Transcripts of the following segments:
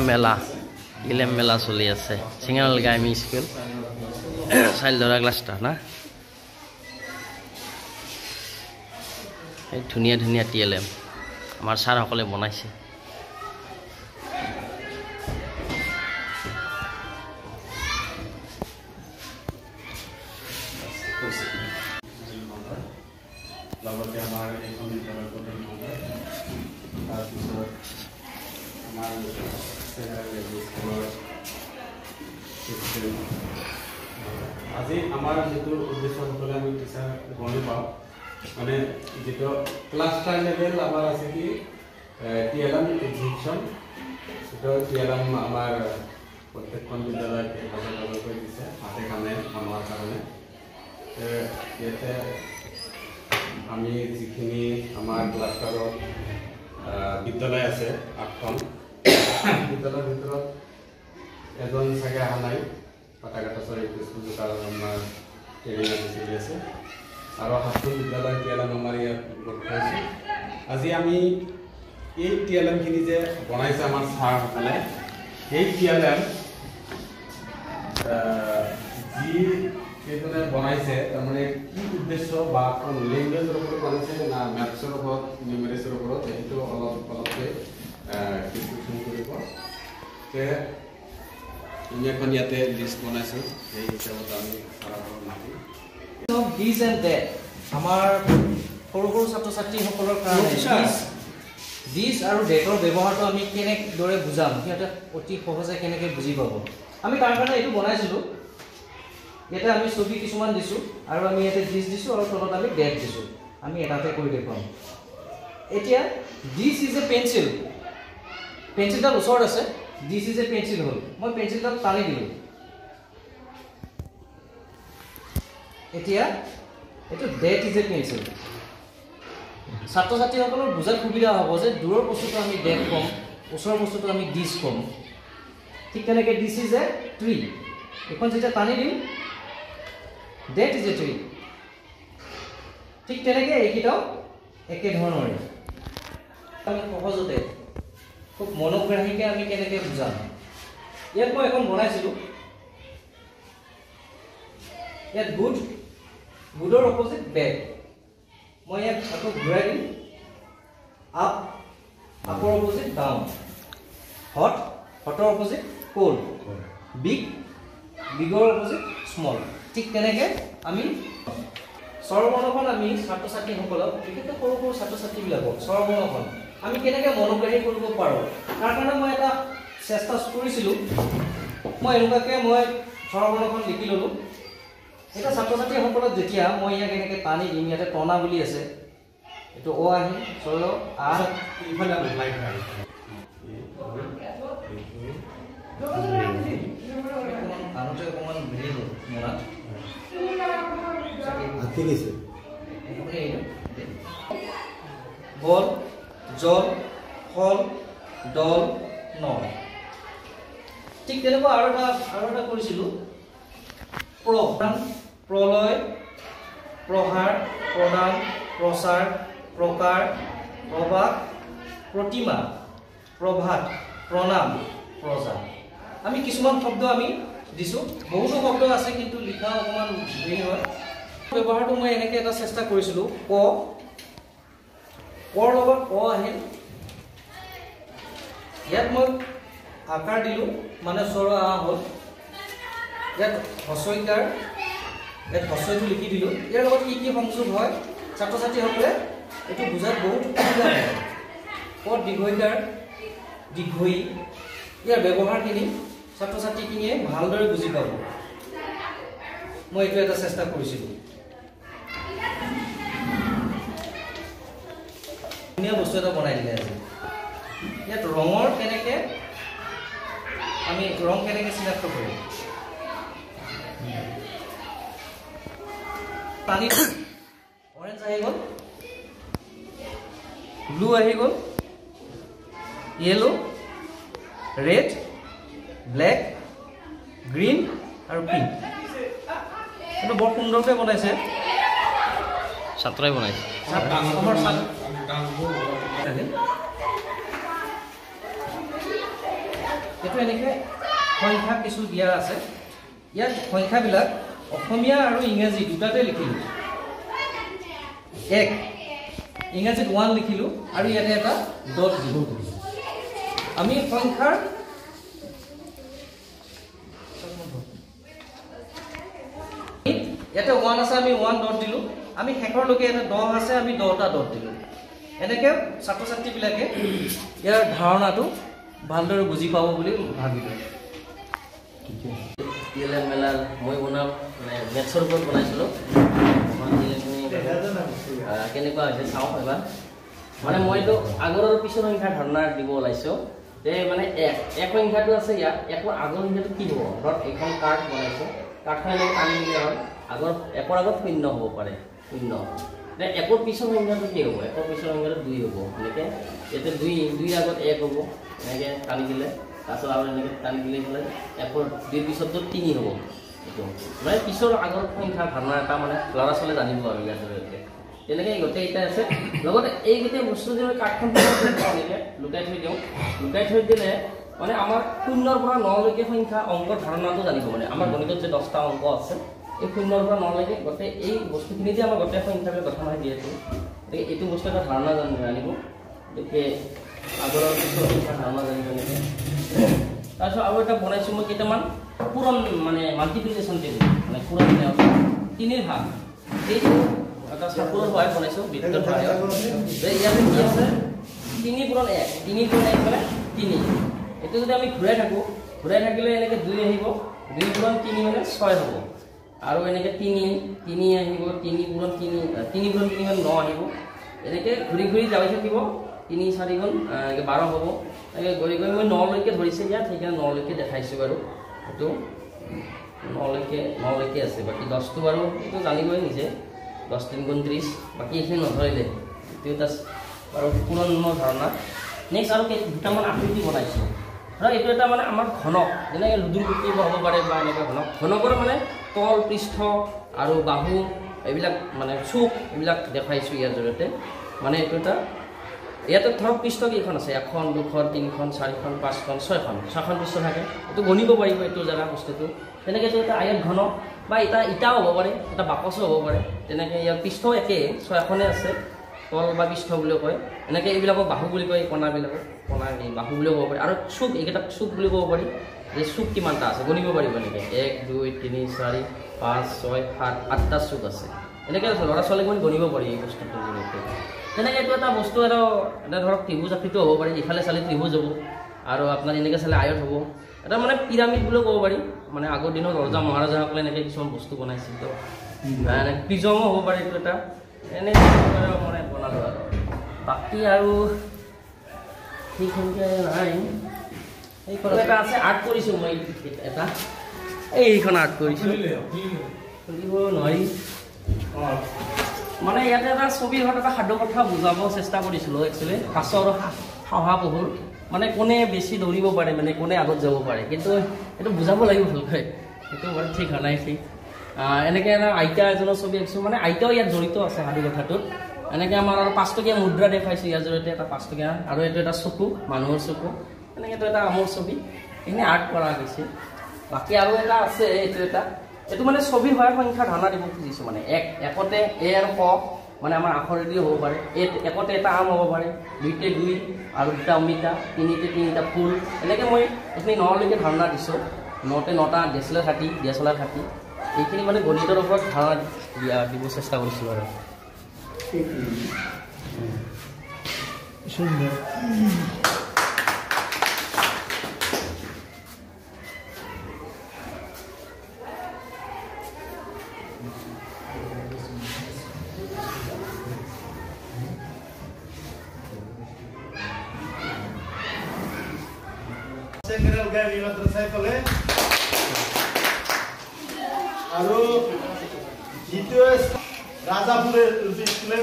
মেলা চলি আছে single গাইমি school চাইল্ডৰা ক্লাছটা না এই ধুনীয়া ধুনীয়া TLM আমাৰ ছাৰসকলে বনাইছে লগতে আমাৰ এখন বিদ্যালয়ৰ প্ৰধান মহোদয় তাৰপিছত আমাৰ আজি আমাৰ যিটো উদ্দেশ্য সকলে আমি টিচাৰ গমে পাওঁ মানে যেটো ক্লাস 10 লেভেল আমার আছে কি TLM এক্সিবিশন সেটা TLM আমার প্রত্যেকখন বিদ্যালয় ভাগে করে দিছে হাতে কামে আমার কারণে ইয়াতে আমি যিখিনি আমাৰ ক্লাষ্টাৰত বিদ্যালয় আছে 8খন বিদ্যালয়ৰ ভিতৰত এজন চাগে অহা নাই পাটাঘাটা স্কুল কাৰণ আমাৰ ট্ৰেইনিং চলি আছে আৰু 7খন বিদ্যালয় TLM আমাৰ ইয়াত গোট খাইছে আজি আমি এই TLM খিনি যে বনাইছে আমাৰ ছাৰসকলে এই TLM যি কেতনে বনাইছে তাৰমানে কি উদ্দেশ্য বা কোন ল্যাঙ্গুৱেজৰ ওপৰত বনাইছে না ম্যাথছৰ ওপৰত নিউমেৰিক্সৰ ওপৰত এইটো অলপকে ডিসকাশন কৰিব তে ইনখন ইয়াতে লিষ্ট বনাইছো এই হিচাপত আমি সাৰাবৰ নাকি সব দিস এন্ড দ্যাট আমাৰ সৰু সৰু ছাত্ৰ ছাত্ৰীসকলৰ কাৰণে দিস আৰু ডেটৰ ব্যৱহাৰটো আমি কেনেদৰে বুজাম সিহঁতে অতি সহজে কেনেকৈ বুজি পাব আমি তাৰ কাৰণে এইটো বনাইছিলো এটা আমি ছবি কিছুমান দিছো আৰু আমি ইয়াতে দিস দিছো আৰু তলত আমি ডেট দিছো আমি এটাতে কৰি দেখুৱাম এতিয়া দিস ইজ এ পেন্সিল পেন্সিলটা ওচৰত আছে দিস ইজ এ পেন্সিল হল মই পেন্সিলটা টানি দিলো এতিয়া এটো ডেট ইজ এ পেন্সিল ছাত্ৰ ছাত্ৰীসকলৰ বুজাত সুবিধা হ'ব যে দূৰৰ বস্তুটো আমি ডেট কম ওচৰৰ বস্তুটো আমি দিস কম ঠিক তেনেকৈ দিস ইজ এ ট্ৰী এখন যেতিয়া টানি দিম that is a tree ঠিক তেনেকৈ এইকিটাও একে ধৰণৰে আমি সহজতে খুব মনোগ্ৰাহীকে আমি কেনেকৈ বুজাম ইয়াত মই এখন বনাইছিলো ইয়াত গুডৰ অপোজিট বেড মই ইয়াত আকৌ ঘূৰাই দিম আপৰ অপোজিট ডাউন হটৰ অপোজিট কোল্ড বিগৰ অপোজিট স্মল ঠিক তেনেকৈ আমি স্বৰবৰ্ণখন আমি ছাত্ৰ ছাত্ৰীসকলক বিশেষকৈ সৰু সৰু ছাত্ৰ ছাত্ৰীবিলাকক স্বৰবৰ্ণখন আমি কেনেকৈ মনোগ্ৰাহী কৰিব পাৰোঁ তাৰ কাৰণে মই এটা চেষ্টা কৰিছিলোঁ মই এনেকুৱাকৈ মই স্বৰবৰ্ণখন লিখি ল'লোঁ এটা ছাত্ৰ ছাত্ৰীসকলক যেতিয়া মই ইয়াক এনেকৈ টানি দিম ইয়াতে টনা বুলি আছে এইটো অ আহিল চল ইফালে আনতে অকণমান মিলি গ'ল মনত ঠিক আছে বল জল ফল দল নল ঠিক তেনেকুৱা আৰু এটা কৰিছিলোঁ প্ৰলয় প্ৰহাৰ প্ৰদান প্ৰচাৰ প্ৰকাৰ প্ৰবাহ প্ৰতিমা প্ৰভাত প্ৰণাম প্ৰজা আমি কিছুমান শব্দ আমি দিছো বহুতো শব্দ আছে কিন্তু লিখা অকমান দেৰি হয় ব্যৱহাৰটো মই এনেকৈ এটা চেষ্টা কৰিছিলোঁ কৰ লগত আহিল ইয়াত মই আকাৰ দিলোঁ মানে স্বৰ হ'ল ইয়াত হস্যইকাৰ ইয়াত হস্যইটো লিখি দিলোঁ ইয়াৰ লগত কি কি সংযোগ হয় ছাত্ৰ ছাত্ৰীসকলে এইটো বুজাত বহুত সুবিধা হয় দীৰ্ঘইকাৰ দীৰ্ঘই ইয়াৰ ব্যৱহাৰখিনি ছাত্ৰ ছাত্ৰীখিনিয়ে ভালদৰে বুজি পাব মই এইটো এটা চেষ্টা কৰিছিলোঁ ধুনীয়া বস্তু এটা বনাই দিলে আজি ইয়াত ৰঙৰ কেনেকৈ আমি ৰং কেনেকৈ চিনাক্ত কৰিম পানী অৰেঞ্জ আহি গ'ল ব্লু আহি গ'ল য়েলো ৰেড ব্লেক গ্ৰীণ আৰু পিংক এইটো বৰ সুন্দৰকৈ বনাইছে ছাত্ৰই বনাইছে এইটো এনেকৈ সংখ্যা কিছু দিয়া আছে ইয়াত সংখ্যাবিলাক অসমীয়া আৰু ইংৰাজী দুটাতে লিখিলোঁ 1 ইংৰাজীত 1 লিখিলোঁ আৰু ইয়াতে এটা ডট দিলোঁ আমি সংখ্যাৰ ইয়াতে 1 আছে আমি 1 ডট দিলোঁ আমি শেষৰলৈকে ইয়াতে 10 আছে আমি 10টা ডট দিলোঁ এনেকৈ ছাত্ৰ ছাত্ৰীবিলাকে ইয়াৰ ধাৰণাটো ভালদৰে বুজি পাব বুলি ভাবিলোঁ টিএলএম মেলাৰ মই বনাওঁ মানে মেথছৰ ওপৰত বনাইছিলোঁ কেনেকুৱা হৈছে চাওঁ এবাৰ মানে মইতো আগৰ আৰু পিছৰ সংখ্যাৰ ধাৰণা দিব ওলাইছোঁ যে মানে এক সংখ্যাটো আছে ইয়াত একো আগৰ সংখ্যাটো কি হ'ব ধৰক এইখন কাৰ্ড বনাইছোঁ কাৰ্ডখন এনেকৈ টানি দিলে হয় আগৰ একৰ আগত 0 হ'ব পাৰে 0 একৰ পিছৰ সংখ্যাটো কি হ'ব একৰ পিছৰ সংখ্যাটো 2 হ'ব এনেকৈ ইয়াতে 2 আগত 1 হ'ব এনেকৈ টানি দিলে তাৰপিছত আৰু এনেকৈ টানি দিলে হ'লে একৰ 2 পিছততো 3 হ'ব এইটো মানে পিছৰ আগৰ সংখ্যাৰ ধাৰণা এটা মানে ল'ৰা ছোৱালীয়ে জানিব আৰু ইয়াৰ জৰিয়তে তেনেকৈ গোটেইকেইটা আছে লগতে এই গোটেই বস্তু যে কাৰ্ডখন এনেকৈ লুকাই থৈ দিওঁ লুকাই থৈ দিলে মানে আমাৰ 0ৰ পৰা 9লৈকে সংখ্যা অংকৰ ধাৰণাটো জানিব মানে আমাৰ গণিতত যে 10টা অংক আছে এই 0ৰ পৰা 9লৈকে গোটেই এই বস্তুখিনি যে আমাৰ গোটেই সংখ্যাবিলাক গঠন হৈ দিয়েতো গতিকে এইটো বস্তু এটা ধাৰণা জানিব গতিকে আগৰ পিছৰ সংখ্যাৰ ধাৰণা জানিব এনেকৈ তাৰপিছত আৰু এটা বনাইছোঁ মই কেইটামান পূৰণ মানে মাল্টিপ্লিকেশ্যন টেবুল মানে পূৰণ 3ৰ ভাগ এইটো এটা চাৰ্কুলাৰ সহায় বনাইছোঁ বৃত্তৰ সহায়ত ইয়াতে কি আছে 3 পূৰণ 1 3 পূৰণ 1 মানে 3 এইটো যদি আমি ঘূৰাই থাকিলে এনেকৈ 2 আহিব 2 পূৰণ 3 মানে 6 হ'ব আৰু এনেকৈ 3 আহিব 3 পূৰণ 3 মানে 9 আহিব এনেকৈ ঘূৰি যাই থাকিব 3 4 গুণ 12 হ'ব এনেকৈ গৈ মই 9লৈকে ধৰিছে ইয়াত সেইকাৰণে 9লৈকে দেখাইছোঁ বাৰু এইটো 9লৈকে আছে বাকী 10টো বাৰু এইটো জানিবই নিজে 10 3 গুণ 30 বাকী এইখিনি নধৰিলে এইটো এটা বাৰু পুৰণৰ ধাৰণা নেক্সট আৰু দুটামান আকৃতি বনাইছোঁ ধৰক এইটো এটা মানে আমাৰ ঘনক যেনেকৈ লুডুৰ গুটি হ'ব পাৰে বা এনেকৈ ঘনকৰ মানে তল পৃষ্ঠ আৰু বাহু এইবিলাক মানে চুক এইবিলাক দেখাইছোঁ ইয়াৰ জৰিয়তে মানে এইটো এটা ইয়াতে ধৰক পৃষ্ঠ কেইখন আছে 1খন 2খন 3খন 4খন 5খন 6খন পৃষ্ঠ থাকে এইটো গণিব পাৰিব এইটো জেগা বস্তুটো তেনেকৈ এইটো এটা আয়ত ঘনক বা এটা ইটাও হ'ব পাৰে এটা বাকচো হ'ব পাৰে তেনেকৈ ইয়াৰ পৃষ্ঠ একেই 6খনে আছে তল বা পৃষ্ঠ বুলিও কয় এনেকৈ এইবিলাকক বাহু বুলি কয় কণাবিলাকক কণা বাহু বুলিও ক'ব পাৰি আৰু চুক এইকেইটাক চুক বুলি ক'ব পাৰি যে চুক কিমানটা আছে গণিব পাৰিব এনেকৈ 1 2 3 4 5 6 7 8টা চুক আছে এনেকৈ ল'ৰা ছোৱালীক মানে গণিব পাৰি এই বস্তুটোৰ জৰিয়তে তেনেকৈ এইটো এটা বস্তু আৰু এটা ধৰক ত্ৰিভুজ আকৃতিও হ'ব পাৰে ইফালে চালে ত্ৰিভুজ হ'ব আৰু আপোনাৰ এনেকৈ চালে আয়ত হ'ব এটা মানে পিৰামিড বুলিও ক'ব পাৰি মানে আগৰ দিনত ৰজা মহাৰজাসকলে এনেকৈ কিছুমান বস্তু বনাইছিল তো প্ৰিজমো হ'ব পাৰে এইটো এটা এনেকৈ মানে বনালোঁ আৰু বাকী আৰু সেইখনকৈ নাই এইখন এটা আছে আৰ্ট কৰিছোঁ মই এটা এইখন আৰ্ট কৰিছোঁ খুলিব নোৱাৰি মানে ইয়াতে এটা ছবিৰ ঘৰত এটা সাধু কথা বুজাব চেষ্টা কৰিছিলোঁ একচুৱেলি কাছৰ শহাপহুৰ মানে কোনে বেছি দৌৰিব পাৰে মানে কোনে আগত যাব পাৰে কিন্তু এইটো বুজাব লাগিব ভালকৈ সেইটো বাৰু ঠিক হোৱা নাই ঠিক এনেকৈ এটা আইতা এজনৰ ছবি আঁকিছোঁ মানে আইতাও ইয়াত জড়িত আছে সাধু কথাটোত এনেকৈ আমাৰ আৰু 5 টকীয়া মুদ্ৰা দেখাইছোঁ ইয়াৰ জৰিয়তে এটা 5 টকীয়া আৰু এইটো এটা চকু মানুহৰ চকু এনেকৈতো এটা আমৰ ছবি এইখিনি আৰ্ট কৰা গৈছে বাকী আৰু এটা আছে এইটো মানে ছবিৰ সহায়ত সংখ্যাৰ ধাৰণা দিব খুজিছোঁ মানে একতে এ আৰু ক মানে আমাৰ আখৰেদিও হ'ব পাৰে একতে এটা আম হ'ব পাৰে 2তে 2 আৰু 2টা অমিতা 3তে 3টা ফুল এনেকৈ মই এইখিনি 9লৈকে ধাৰণা দিছোঁ 9তে 9টা DSLR হাতী এইখিনি মানে গণিতৰ ওপৰত ধাৰণা দিব চেষ্টা কৰিছোঁ আৰু আৰু দ্বিতীয় ৰাজাপুৰৰ স্কুলে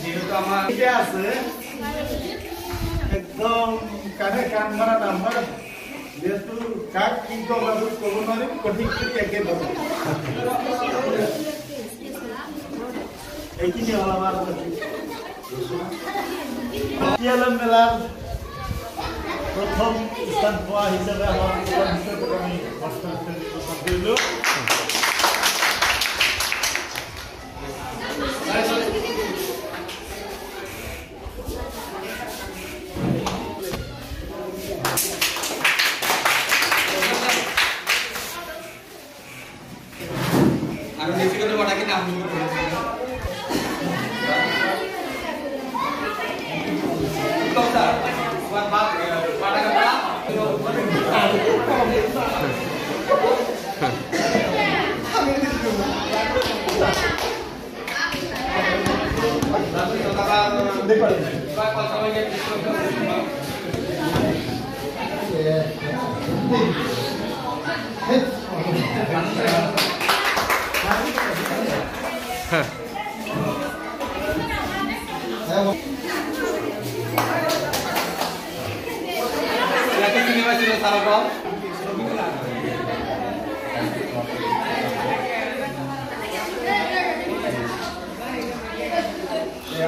যেহেতু আমাৰ আছে একদম কানে কান মাৰা নাম্বাৰ যেহেতু কাক কি কৰবো কব নোৱাৰিম কঠিন একে পাব এইখিনি হল আমাৰ টিএলএম মেলাৰ প্ৰথম স্থান পোৱা হিচাপে আমাৰ আমি প্ৰস্তাৱ কৰিলোঁ। আৰু ব্যক্তিগত কথাখিনি আপোনালোকে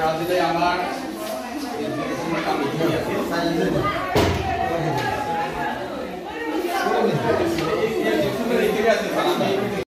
আজিলৈ আমাৰ